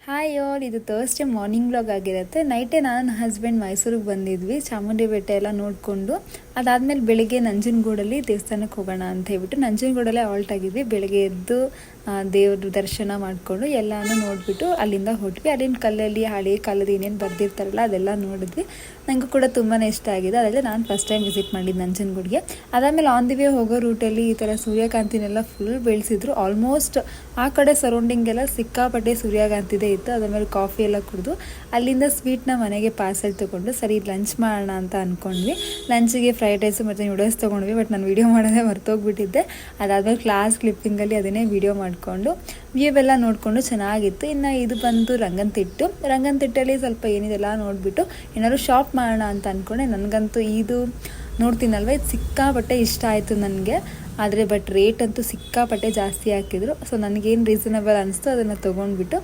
Hi all, ಇದು Thursday morning vlog ಆಗಿರುತ್ತೆ. ನೈಟೇ ನಾನು ಹಸ್ಬೆಂಡ್ ಮೈಸೂರಿಗೆ ಬಂದಿದ್ವಿ, ಚಾಮುಂಡಿ ಬೆಟ್ಟ ಎಲ್ಲ ನೋಡಿಕೊಂಡು. ಅದಾದಮೇಲೆ ಬೆಳಿಗ್ಗೆ ನಂಜನಗೂಡಲ್ಲಿ ದೇವಸ್ಥಾನಕ್ಕೆ ಹೋಗೋಣ ಅಂತ ಹೇಳ್ಬಿಟ್ಟು ನಂಜನಗೂಡಲ್ಲೇ ಆಲ್ಟ್ ಆಗಿದ್ವಿ. ಬೆಳಗ್ಗೆ ಎದ್ದು ದೇವ್ರ ದರ್ಶನ ಮಾಡಿಕೊಂಡು ಎಲ್ಲನೂ ನೋಡಿಬಿಟ್ಟು ಅಲ್ಲಿಂದ ಹೊಟ್ವಿ. ಅಲ್ಲಿನ ಕಲ್ಲಲ್ಲಿ ಹಳೆ ಕಾಲದ ಏನೇನು ಬರೆದಿರ್ತಾರಲ್ಲ ಅದೆಲ್ಲ ನೋಡಿದ್ವಿ. ನನಗೂ ಕೂಡ ತುಂಬಾ ಇಷ್ಟ ಆಗಿದೆ. ಅದಲ್ಲದೆ ನಾನು ಫಸ್ಟ್ ಟೈಮ್ ವಿಸಿಟ್ ಮಾಡಿದ್ದು ನಂಜನಗೂಡಿಗೆ. ಅದಾದಮೇಲೆ ಆನ್ ದಿ ವೇ ಹೋಗೋ ರೂಟಲ್ಲಿ ಈ ಥರ ಸೂರ್ಯಕಾಂತಿನೆಲ್ಲ ಫುಲ್ ಬೆಳೆಸಿದ್ರು. ಆಲ್ಮೋಸ್ಟ್ ಆ ಕಡೆ ಸರೌಂಡಿಂಗ್ ಎಲ್ಲ ಸಿಕ್ಕಾಪಟ್ಟೆ ಸೂರ್ಯಕಾಂತಿದೆ ಇತ್ತು. ಅದಾದಮೇಲೆ ಕಾಫಿ ಎಲ್ಲ ಕುಡಿದು ಅಲ್ಲಿಂದ ಸ್ವೀಟ್ನ ಮನೆಗೆ ಪಾರ್ಸೆಲ್ ತೊಗೊಂಡು ಸರಿ ಲಂಚ್ ಮಾಡೋಣ ಅಂತ ಅಂದ್ಕೊಂಡ್ವಿ. ಲಂಚಿಗೆ ಫ್ರೈಡ್ ರೈಸು ಮತ್ತು ನೂಡಲ್ಸ್ ತೊಗೊಂಡ್ವಿ. ಬಟ್ ನಾನು ವೀಡಿಯೋ ಮಾಡೋದೇ ಮರ್ತೋಗ್ಬಿಟ್ಟಿದ್ದೆ. ಅದಾದಮೇಲೆ ಕ್ಲಾಸ್ ಕ್ಲಿಪ್ಪಿಂಗಲ್ಲಿ ಅದನ್ನೇ ವೀಡಿಯೋ ಮಾಡಿಕೊಂಡು ವ್ಯೂ ಎಲ್ಲ ನೋಡಿಕೊಂಡು ಚೆನ್ನಾಗಿತ್ತು. ಇನ್ನು ಇದು ಬಂದು ರಂಗನತಿಟ್ಟಲ್ಲಿ ಸ್ವಲ್ಪ ಏನಿದೆಲ್ಲ ನೋಡಿಬಿಟ್ಟು ಏನಾದ್ರು ಶಾಪ್ ಮಾಡೋಣ ಅಂತ ಅಂದ್ಕೊಂಡೆ. ನನಗಂತೂ ಇದು ನೋಡ್ತೀನಲ್ವ, ಇದು ಸಿಕ್ಕಾಪಟ್ಟೆ ಇಷ್ಟ ಆಯಿತು ನನಗೆ. ಆದರೆ ರೇಟ್ ಅಂತೂ ಸಿಕ್ಕಾಪಟ್ಟೆ ಜಾಸ್ತಿ ಹಾಕಿದ್ರು. ಸೊ ನನಗೇನು ರೀಸನಬಲ್ ಅನಿಸ್ತು ಅದನ್ನು ತೊಗೊಂಡ್ಬಿಟ್ಟು